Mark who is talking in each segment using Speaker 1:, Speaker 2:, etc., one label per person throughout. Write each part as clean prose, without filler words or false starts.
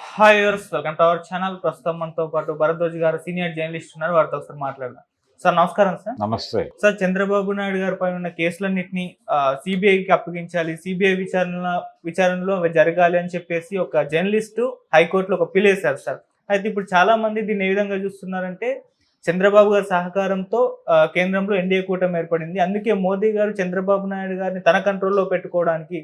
Speaker 1: Hi viewers, welcome to our channel. ప్రస్తుతం మనతో పాటు భరద్వాజ్ గారు సీనియర్ జర్నలిస్ట్ ఉన్నారు. వారితో ఒకసారి మాట్లాడదాం. సార్ నమస్కారం సార్.
Speaker 2: నమస్తే.
Speaker 1: సార్, చంద్రబాబు నాయుడు గారి పైన ఉన్న కేసులన్నింటినీ సిబిఐకి అప్పగించాలి, సిబిఐ విచారణలో అవి జరగాలి అని చెప్పేసి ఒక జర్నలిస్టు హైకోర్టులో ఒక పిల్ వేశారు సార్. అయితే ఇప్పుడు చాలా మంది దీన్ని ఏ విధంగా చూస్తున్నారంటే, చంద్రబాబు గారి సహకారంతో కేంద్రంలో ఎన్డీఏ కూటమి ఏర్పడింది. అందుకే మోదీ గారు చంద్రబాబు నాయుడు గారిని తన కంట్రోల్లో పెట్టుకోవడానికి,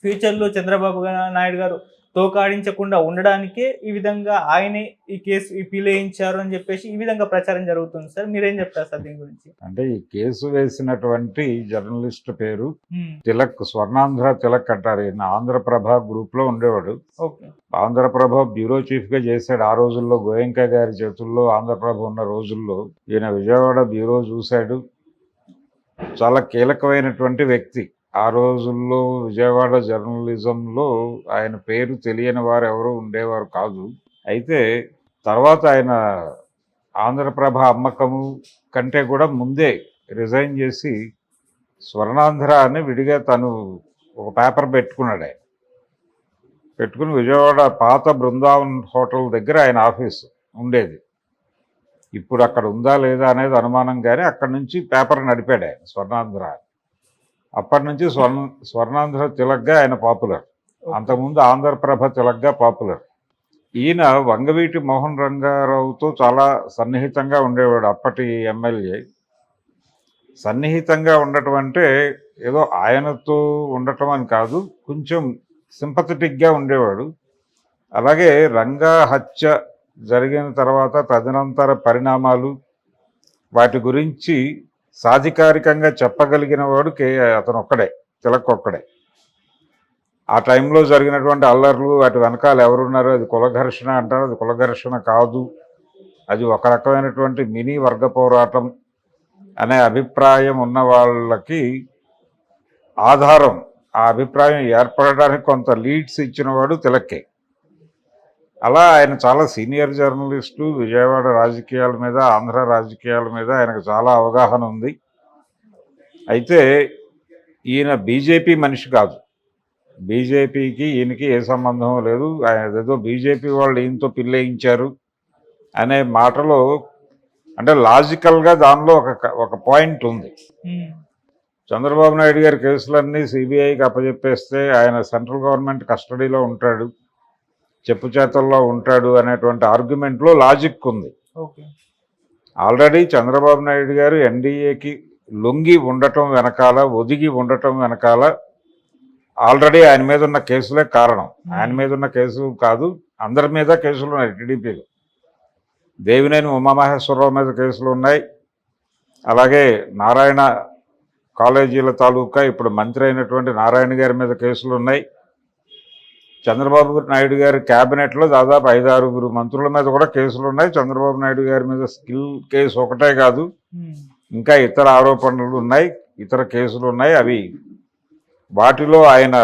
Speaker 1: ఫ్యూచర్లో చంద్రబాబు నాయుడు గారు తోకాడించకుండా ఉండడానికే ఈ విధంగా ఆయనే ఈ పిల్ వేయించారు అని చెప్పేసి ఈ విధంగా ప్రచారం జరుగుతుంది సార్. మీరేం చెప్తారు సార్ దీని గురించి?
Speaker 2: అంటే ఈ కేసు వేసినటువంటి జర్నలిస్ట్ పేరు తిలక్, స్వర్ణాంధ్ర తిలక్ అంటారు. ఈయన ఆంధ్రప్రభ గ్రూప్ లో ఉండేవాడు. ఆంధ్రప్రభ బ్యూరో చీఫ్ గా చేశాడు. ఆ రోజుల్లో గోయంకా గారి చేతుల్లో ఆంధ్రప్రభ ఉన్న రోజుల్లో ఈయన విజయవాడ బ్యూరో చూశాడు. చాలా కీలకమైనటువంటి వ్యక్తి. ఆ రోజుల్లో విజయవాడ జర్నలిజంలో ఆయన పేరు తెలియని వారు ఎవరు ఉండేవారు కాదు. అయితే తర్వాత ఆయన ఆంధ్రప్రభ అమ్మకము కంటే కూడా ముందే రిజైన్ చేసి స్వర్ణాంధ్ర అని విడిగా తను ఒక పేపర్ పెట్టుకున్నాడు. ఆయన పెట్టుకుని విజయవాడ పాత బృందావన్ హోటల్ దగ్గర ఆయన ఆఫీసు ఉండేది. ఇప్పుడు అక్కడ ఉందా లేదా అనేది అనుమానం, కానీ అక్కడి నుంచి పేపర్ నడిపాడు ఆయన, స్వర్ణాంధ్ర. అప్పటి నుంచి స్వర్ణాంధ్ర తిలక్గా ఆయన పాపులర్. అంతకుముందు ఆంధ్రప్రభ తిలక్గా పాపులర్. ఈయన వంగవీటి మోహన్ రంగారావుతో చాలా సన్నిహితంగా ఉండేవాడు. అప్పటి ఎమ్మెల్యే. సన్నిహితంగా ఉండటం అంటే ఏదో ఆయనతో ఉండటం అని కాదు, కొంచెం సింపథెటిక్గా ఉండేవాడు. అలాగే రంగా హత్య జరిగిన తర్వాత తదనంతర పరిణామాలు, వాటి గురించి సాధికారికంగా చెప్పగలిగిన వాడు అతను ఒక్కడే, తిలక్ ఒక్కడే. ఆ టైంలో జరిగినటువంటి అల్లర్లు, వాటి వెనకాల ఎవరున్నారు, అది కులఘర్షణ అంటారు. అది కులఘర్షణ కాదు, అది ఒక రకమైనటువంటి మినీ వర్గ పోరాటం అనే అభిప్రాయం ఉన్న వాళ్ళకి ఆధారం, ఆ అభిప్రాయం ఏర్పడడానికి కొంత లీడ్స్ ఇచ్చినవాడు తిలక్కే. అలా ఆయన చాలా సీనియర్ జర్నలిస్టు. విజయవాడ రాజకీయాల మీద, ఆంధ్ర రాజకీయాల మీద ఆయనకు చాలా అవగాహన ఉంది. అయితే ఈయన బీజేపీ మనిషి కాదు. బీజేపీకి ఈయనకి ఏ సంబంధం లేదు. ఆయన ఏదో బీజేపీ వాళ్ళు ఈయనతో పిల్లేయించారు అనే మాటలో, అంటే లాజికల్గా దానిలో ఒక పాయింట్ ఉంది. చంద్రబాబు నాయుడు గారి కేసులన్నీ సిబిఐకి అప్పచెప్పేస్తే ఆయన సెంట్రల్ గవర్నమెంట్ కస్టడీలో ఉంటాడు, చెప్పు చేతల్లో ఉంటాడు అనేటువంటి ఆర్గ్యుమెంట్లో లాజిక్ ఉంది. ఆల్రెడీ చంద్రబాబు నాయుడు గారు ఎన్డీఏకి లొంగి ఉండటం వెనకాల, ఒదిగి ఉండటం వెనకాల ఆల్రెడీ ఆయన మీద ఉన్న కేసులే కారణం. ఆయన మీద ఉన్న కేసు కాదు, అందరి మీద కేసులు ఉన్నాయి. టీడీపీలో దేవినేని ఉమామహేశ్వరరావు మీద కేసులు ఉన్నాయి. అలాగే నారాయణ కాలేజీల తాలూకా ఇప్పుడు మంత్రి అయినటువంటి నారాయణ గారి మీద కేసులు ఉన్నాయి. చంద్రబాబు నాయుడు గారి క్యాబినెట్లో దాదాపు 5-6 మంత్రుల మీద కూడా కేసులు ఉన్నాయి. చంద్రబాబు నాయుడు గారి మీద స్కిల్ కేసు ఒకటే కాదు, ఇంకా ఇతర ఆరోపణలు ఉన్నాయి, ఇతర కేసులు ఉన్నాయి. అవి వాటిలో ఆయన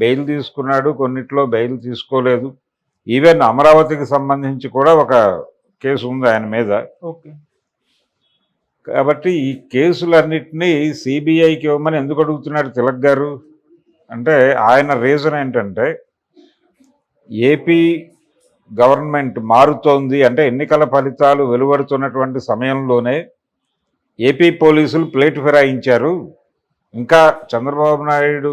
Speaker 2: బెయిల్ తీసుకున్నాడు, కొన్నిట్లో బెయిల్ తీసుకోలేదు. ఈవెన్ అమరావతికి సంబంధించి కూడా ఒక కేసు ఉంది ఆయన మీద. కాబట్టి ఈ కేసులన్నింటినీ సిబిఐకి ఇవ్వమని ఎందుకు అడుగుతున్నాడు తిలక్ గారు అంటే, ఆయన రీజన్ ఏంటంటే, ఏపీ గవర్నమెంట్ మారుతోంది అంటే ఎన్నికల ఫలితాలు వెలువడుతున్నటువంటి సమయంలోనే ఏపీ పోలీసులు ప్లేటు ఫిరాయించారు. ఇంకా చంద్రబాబు నాయుడు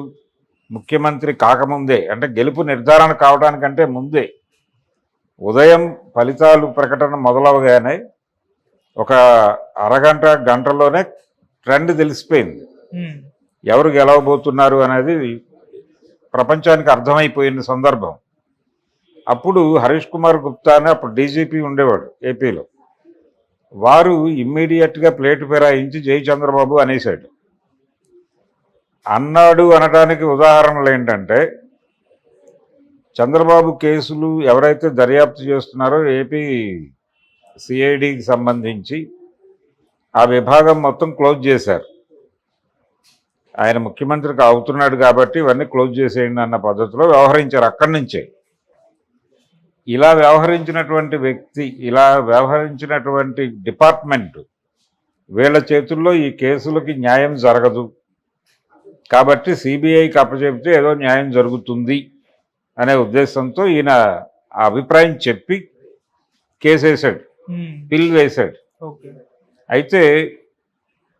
Speaker 2: ముఖ్యమంత్రి కాకముందే, అంటే గెలుపు నిర్ధారణ కావడానికంటే ముందే, ఉదయం ఫలితాలు ప్రకటన మొదలవగానే ఒక అరగంట గంటలోనే ట్రెండ్ తెలిసిపోయింది. ఎవరు గెలవబోతున్నారు అనేది ప్రపంచానికి అర్థమైపోయిన సందర్భం. అప్పుడు హరీష్ కుమార్ గుప్తా అని అప్పుడు డీజీపీ ఉండేవాడు ఏపీలో. వారు ఇమ్మీడియట్గా ప్లేటు ఫిరాయించి జై చంద్రబాబు అనేసాడు. అన్నాడు అనడానికి ఉదాహరణలు ఏంటంటే, చంద్రబాబు కేసులు ఎవరైతే దర్యాప్తు చేస్తున్నారో ఏపీ సిఐడికి సంబంధించి ఆ విభాగం మొత్తం క్లోజ్ చేశారు. ఆయన ముఖ్యమంత్రికి అవుతున్నాడు కాబట్టి ఇవన్నీ క్లోజ్ చేసేయండి అన్న పద్ధతిలో వ్యవహరించారు. అక్కడి నుంచే ఇలా వ్యవహరించినటువంటి వ్యక్తి, ఇలా వ్యవహరించినటువంటి డిపార్ట్మెంట్, వీళ్ళ చేతుల్లో ఈ కేసులకి న్యాయం జరగదు కాబట్టి సిబిఐకి అప్పచెప్తే ఏదో న్యాయం జరుగుతుంది అనే ఉద్దేశంతో ఈయన ఆ అభిప్రాయం చెప్పి కేసు వేశాడు, పిల్ వేశాడు.
Speaker 1: ఓకే.
Speaker 2: అయితే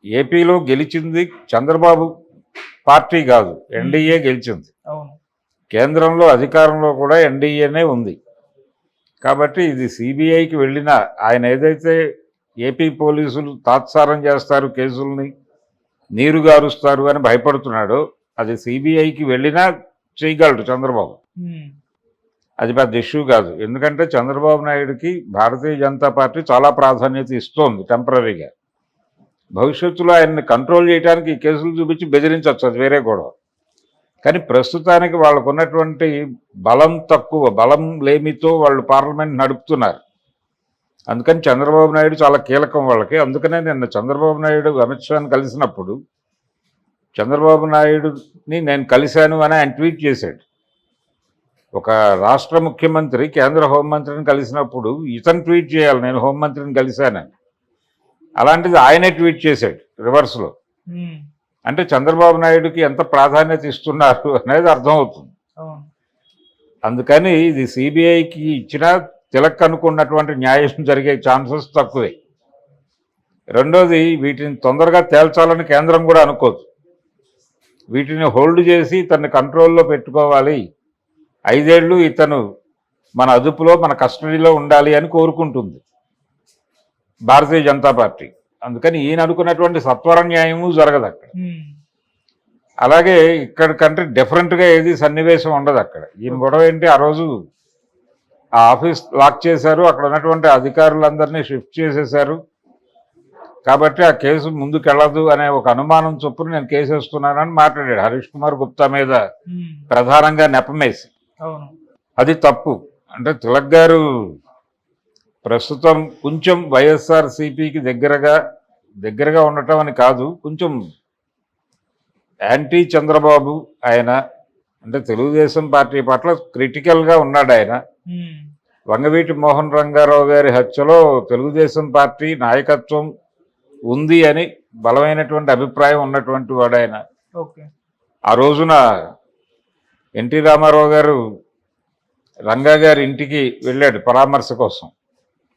Speaker 2: ఏపీలో గెలిచింది చంద్రబాబు పార్టీ కాదు, ఎన్డీఏ గెలిచింది.
Speaker 1: అవును.
Speaker 2: కేంద్రంలో అధికారంలో కూడా ఎన్డీఏనే ఉంది. కాబట్టి ఇది సిబిఐకి వెళ్ళిన ఆయన ఏదైతే ఏపీ పోలీసులు తాత్సారం చేస్తారు, కేసుల్ని నీరు గారుస్తారు అని భయపడుతున్నాడో అది సిబిఐకి వెళ్ళినా చేయగలడు చంద్రబాబు. అది పెద్ద ఇష్యూ కాదు. ఎందుకంటే చంద్రబాబు నాయుడుకి భారతీయ జనతా పార్టీ చాలా ప్రాధాన్యత ఇస్తోంది టెంపరీగా. భవిష్యత్తులో ఆయన్ని కంట్రోల్ చేయడానికి ఈ కేసులు చూపించి బెదిరించవచ్చు, అది వేరే గొడవ. కానీ ప్రస్తుతానికి వాళ్ళకు ఉన్నటువంటి బలం తక్కువ, బలం లేమితో వాళ్ళు పార్లమెంట్ నడుపుతున్నారు. అందుకని చంద్రబాబు నాయుడు చాలా కీలకం వాళ్ళకి. అందుకనే నిన్న చంద్రబాబు నాయుడు అమిత్ షాని కలిసినప్పుడు చంద్రబాబు నాయుడుని నేను కలిశాను అని ఆయన ట్వీట్ చేశాడు. ఒక రాష్ట్ర ముఖ్యమంత్రి కేంద్ర హోంమంత్రిని కలిసినప్పుడు ఇతను ట్వీట్ చేయాలి, నేను హోంమంత్రిని కలిశానని. అలాంటిది ఆయనే ట్వీట్ చేశాడు రివర్స్లో. అంటే చంద్రబాబు నాయుడుకి ఎంత ప్రాధాన్యత ఇస్తున్నారు అనేది అర్థమవుతుంది. అందుకని ఇది సిబిఐకి ఇచ్చినా తిలక్ అనుకున్నటువంటి న్యాయం జరిగే ఛాన్సెస్ తక్కువే. రెండోది, వీటిని తొందరగా తేల్చాలని కేంద్రం కూడా అనుకోదు. వీటిని హోల్డ్ చేసి ఇతన్ని కంట్రోల్లో పెట్టుకోవాలి, 5 ఏళ్ళు ఇతను మన అదుపులో మన కస్టడీలో ఉండాలి అని కోరుకుంటుంది భారతీయ జనతా పార్టీ. అందుకని ఈయన అనుకున్నటువంటి సత్వర న్యాయము జరగదు అక్కడ. అలాగే ఇక్కడ కంటే డిఫరెంట్గా ఏది సన్నివేశం ఉండదు అక్కడ. ఈయన గొడవ ఏంటి, ఆ రోజు ఆ ఆఫీస్ లాక్ చేశారు, అక్కడ ఉన్నటువంటి అధికారులందరినీ షిఫ్ట్ చేసేశారు, కాబట్టి ఆ కేసు ముందుకెళ్ళదు అనే ఒక అనుమానం చొప్పున నేను కేసు వేస్తున్నానని మాట్లాడాడు హరీష్ కుమార్ గుప్తా మీద ప్రధానంగా నెపమేసి. అది తప్పు. అంటే తిలక్ గారు ప్రస్తుతం కొంచెం వైఎస్ఆర్సీపీకి దగ్గరగా ఉండటం అని కాదు, కొంచెం యాంటీ చంద్రబాబు ఆయన. అంటే తెలుగుదేశం పార్టీ పట్ల క్రిటికల్గా ఉన్నాడు ఆయన. వంగవీటి మోహన్ రంగారావు గారి హత్యలో తెలుగుదేశం పార్టీ నాయకత్వం ఉంది అని బలమైనటువంటి అభిప్రాయం ఉన్నటువంటి వాడు ఆయన. ఆ రోజున ఎన్టీ రామారావు గారు రంగా గారి ఇంటికి వెళ్ళాడు పరామర్శ కోసం.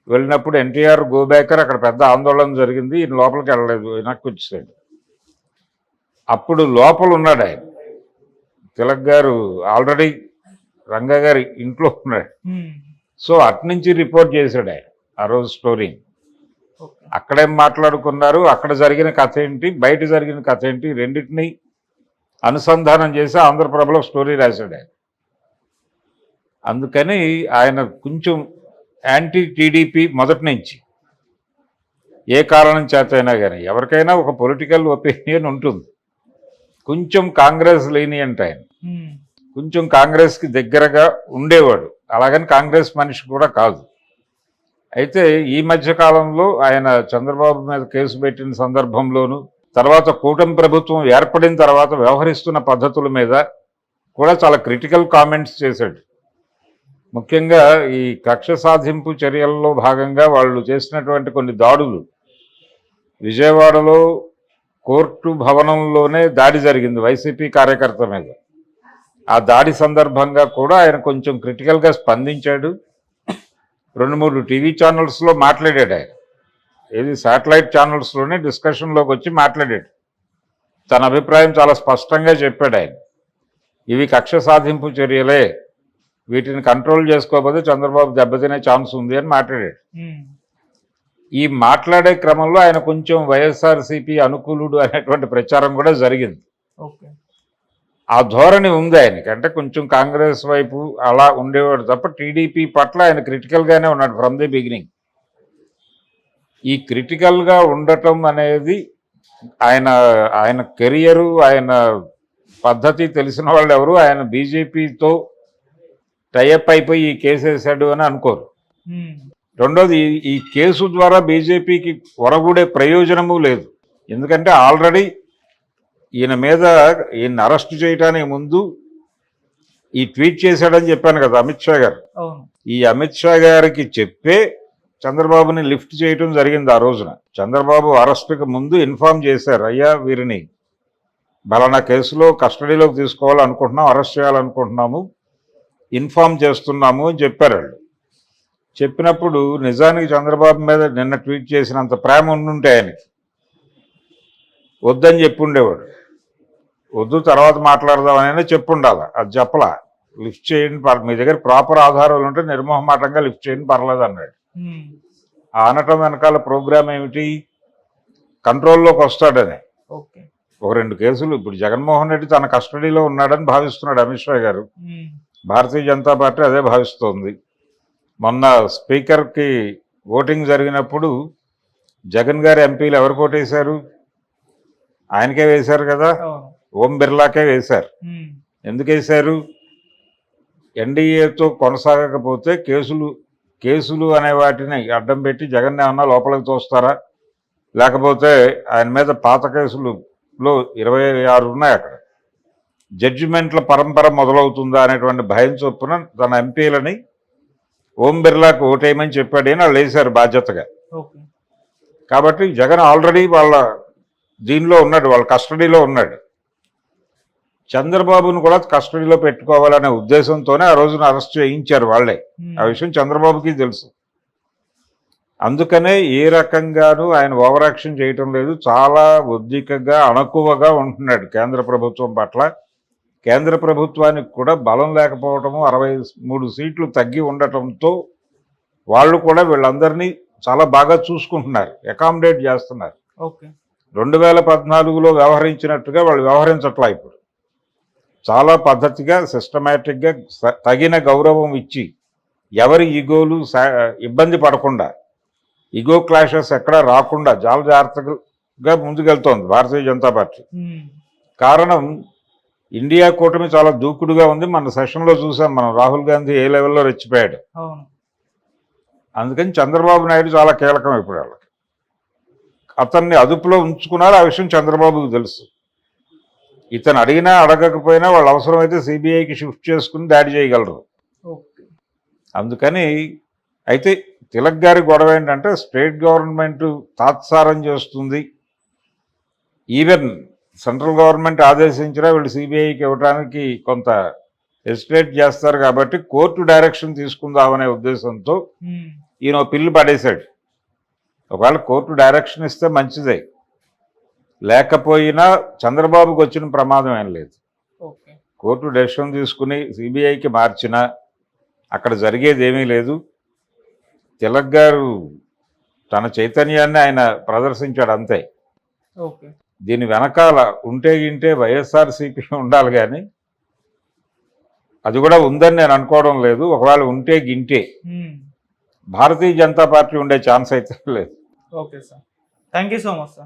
Speaker 2: వెళ్ళినప్పుడు ఎన్టీఆర్ గోబ్యాకర్ అక్కడ పెద్ద ఆందోళన జరిగింది, ఈయన లోపలికి వెళ్ళలేదు, వెనక్కి వచ్చేసాడు. అప్పుడు లోపల ఉన్నాడు ఆయన. తిలక్ గారు ఆల్రెడీ రంగా గారి ఇంట్లో ఉన్నాడు. సో అట్నుంచి రిపోర్ట్ చేశాడు ఆయన ఆ రోజు స్టోరీ. అక్కడేం మాట్లాడుకున్నారు, అక్కడ జరిగిన కథ ఏంటి, బయట జరిగిన కథ ఏంటి, రెండింటినీ అనుసంధానం చేసి ఆంధ్రప్రభలో స్టోరీ రాశాడు ఆయన. అందుకని ఆయన కొంచెం యాంటీ టీడీపీ మొదటి నుంచి. ఏ కారణం చేతైనా కానీ ఎవరికైనా ఒక పొలిటికల్ ఒపీనియన్ ఉంటుంది. కొంచెం కాంగ్రెస్ లీనియంట్ ఆయన, కొంచెం కాంగ్రెస్కి దగ్గరగా ఉండేవాడు. అలాగని కాంగ్రెస్ మనిషి కూడా కాదు. అయితే ఈ మధ్య కాలంలో ఆయన చంద్రబాబు మీద కేసు పెట్టిన సందర్భంలోనూ, తర్వాత కూటమి ప్రభుత్వం ఏర్పడిన తర్వాత వ్యవహరిస్తున్న పద్ధతుల మీద కూడా చాలా క్రిటికల్ కామెంట్స్ చేశాడు. ముఖ్యంగా ఈ కక్ష సాధింపు చర్యల్లో భాగంగా వాళ్ళు చేసినటువంటి కొన్ని దాడులు, విజయవాడలో కోర్టు భవనంలోనే దాడి జరిగింది వైసీపీ కార్యకర్త మీద. ఆ దాడి సందర్భంగా కూడా ఆయన కొంచెం క్రిటికల్గా స్పందించాడు. 2-3 టీవీ ఛానల్స్లో మాట్లాడాడు ఆయన. ఏది శాటిలైట్ ఛానల్స్లోనే డిస్కషన్లోకి వచ్చి మాట్లాడాడు. తన అభిప్రాయం చాలా స్పష్టంగా చెప్పాడు ఆయన. ఇవి కక్ష సాధింపు చర్యలే, వీటిని కంట్రోల్ చేసుకోకపోతే చంద్రబాబు దెబ్బతినే ఛాన్స్ ఉంది అని మాట్లాడాడు. ఈ మాట్లాడే క్రమంలో ఆయన కొంచెం వైఎస్ఆర్సీపీ అనుకూలుడు అనేటువంటి ప్రచారం కూడా జరిగింది. ఆ ధోరణి ఉంది ఆయనకి. అంటే కొంచెం కాంగ్రెస్ వైపు అలా ఉండేవాడు తప్ప టీడీపీ పట్ల ఆయన క్రిటికల్గానే ఉన్నాడు ఫ్రమ్ ది బిగినింగ్. ఈ క్రిటికల్గా ఉండటం అనేది ఆయన కెరియరు, ఆయన పద్ధతి తెలిసిన వాళ్ళు ఎవరు ఆయన బీజేపీతో టైఅప్ అయిపోయి ఈ కేసు వేశాడు అని అనుకోరు. రెండోది, ఈ కేసు ద్వారా బీజేపీకి ఒరగూడే ప్రయోజనము లేదు. ఎందుకంటే ఆల్రెడీ ఈయన అరెస్ట్ చేయడానికి ముందు ఈ ట్వీట్ చేశాడని చెప్పాను కదా అమిత్ షా గారు. ఈ అమిత్ షా గారికి చెప్పే చంద్రబాబుని లిఫ్ట్ చేయటం జరిగింది. ఆ రోజున చంద్రబాబు అరెస్ట్కి ముందు ఇన్ఫార్మ్ చేశారు, అయ్యా వీరిని బలానా కేసులో కస్టడీలోకి తీసుకోవాలనుకుంటున్నాం, అరెస్ట్ చేయాలనుకుంటున్నాము, ఇన్ఫామ్ చేస్తున్నాము అని చెప్పారు వాళ్ళు. చెప్పినప్పుడు నిజానికి చంద్రబాబు మీద నిన్న ట్వీట్ చేసినంత ప్రేమ ఉండుంటే ఆయనకి వద్దని చెప్పి ఉండేవాడు. వద్దు తర్వాత మాట్లాడదామని చెప్పుండాలి, అది చెప్పలా. లిఫ్ట్ చేయండి, మీ దగ్గర ప్రాపర్ ఆధారాలు ఉంటే నిర్మోహమాటంగా లిఫ్ట్ చేయండి పర్లేదు అన్నాడు. ఆ అనటం వెనకాల ప్రోగ్రామ్ ఏమిటి? కంట్రోల్లోకి వస్తాడని.
Speaker 1: ఓకే.
Speaker 2: ఒక 2 కేసులు ఇప్పుడు జగన్మోహన్ రెడ్డి తన కస్టడీలో ఉన్నాడని భావిస్తున్నాడు అమిత్ షా గారు. భారతీయ జనతా పార్టీ అదే భావిస్తోంది. మొన్న స్పీకర్కి ఓటింగ్ జరిగినప్పుడు జగన్ గారి ఎంపీలు ఎవరికి ఓటేశారు? ఆయనకే వేశారు కదా, ఓం బిర్లాకే వేశారు. ఎందుకు వేశారు? ఎన్డీఏతో కొనసాగకపోతే కేసులు అనే వాటిని అడ్డం పెట్టి జగన్ ఏమన్నా లోపలికి తోస్తారా, లేకపోతే ఆయన మీద పాత కేసులలో 26 ఉన్నాయి, అక్కడ జడ్జిమెంట్ల పరంపర మొదలవుతుందా అనేటువంటి భయం చొప్పున తన ఎంపీలని ఓం బిర్లాకు ఓటేయమని చెప్పాడు అని వాళ్ళు వేశారు బాధ్యతగా. కాబట్టి జగన్ ఆల్రెడీ వాళ్ళ దీనిలో ఉన్నాడు, వాళ్ళ కస్టడీలో ఉన్నాడు. చంద్రబాబును కూడా కస్టడీలో పెట్టుకోవాలనే ఉద్దేశంతోనే ఆ రోజున అరెస్ట్ చేయించారు వాళ్ళే. ఆ విషయం చంద్రబాబుకి తెలుసు. అందుకనే ఏ రకంగానూ ఆయన ఓవర్ యాక్షన్ చేయటం లేదు. చాలా ఉద్రిక్తంగా అణకువగా ఉంటున్నాడు కేంద్ర ప్రభుత్వం పట్ల. కేంద్ర ప్రభుత్వానికి కూడా బలం లేకపోవటము, 63 సీట్లు తగ్గి ఉండటంతో వాళ్ళు కూడా వీళ్ళందరినీ చాలా బాగా చూసుకుంటున్నారు, అకామిడేట్ చేస్తున్నారు. 2014లో వ్యవహరించినట్టుగా వాళ్ళు వ్యవహరించట్లా. ఇప్పుడు చాలా పద్ధతిగా సిస్టమేటిక్గా తగిన గౌరవం ఇచ్చి ఎవరి ఈగోలు ఇబ్బంది పడకుండా, ఈగో క్లాషెస్ ఎక్కడా రాకుండా చాలా జాగ్రత్తగా ముందుకెళ్తోంది భారతీయ జనతా పార్టీ. కారణం ఇండియా కూటమి చాలా దూకుడుగా ఉంది. మన సెషన్లో చూసాం మనం, రాహుల్ గాంధీ ఏ లెవెల్లో రెచ్చిపోయాడు. అందుకని చంద్రబాబు నాయుడు చాలా కీలకం ఇప్పుడు వాళ్ళకి. అతన్ని అదుపులో ఉంచుకున్నారు, ఆ విషయం చంద్రబాబుకు తెలుసు. ఇతను అడిగినా అడగకపోయినా వాళ్ళు అవసరమైతే సిబిఐకి షిఫ్ట్ చేసుకుని దాడి చేయగలరు. అందుకని అయితే తిలక్ గారి గొడవ ఏంటంటే స్టేట్ గవర్నమెంట్ తాత్సారం చేస్తుంది, ఈవెన్ సెంట్రల్ గవర్నమెంట్ ఆదేశించినా వీళ్ళు సిబిఐకి ఇవ్వడానికి కొంత హెసిటేట్ చేస్తారు. కాబట్టి కోర్టు డైరెక్షన్ తీసుకుందామనే ఉద్దేశంతో ఈయన పిల్లు పడేశాడు. ఒకవేళ కోర్టు డైరెక్షన్ ఇస్తే మంచిదే, లేకపోయినా చంద్రబాబుకి వచ్చిన ప్రమాదం ఏం లేదు. కోర్టు డెసిషన్ తీసుకుని సిబిఐకి మార్చినా అక్కడ జరిగేది ఏమీ లేదు. తిలక్ గారు తన చైతన్యాన్ని ఆయన ప్రదర్శించాడు అంతే. దీని వెనకాల ఉంటే గింటే వైఎస్ఆర్సీపీ ఉండాలి, కానీ అది కూడా ఉందని నేను అనుకోవడం లేదు. ఒకవేళ ఉంటే గింటే భారతీయ జనతా పార్టీ ఉండే ఛాన్స్ అయితే లేదు.
Speaker 1: Okay sir, thank you so much sir.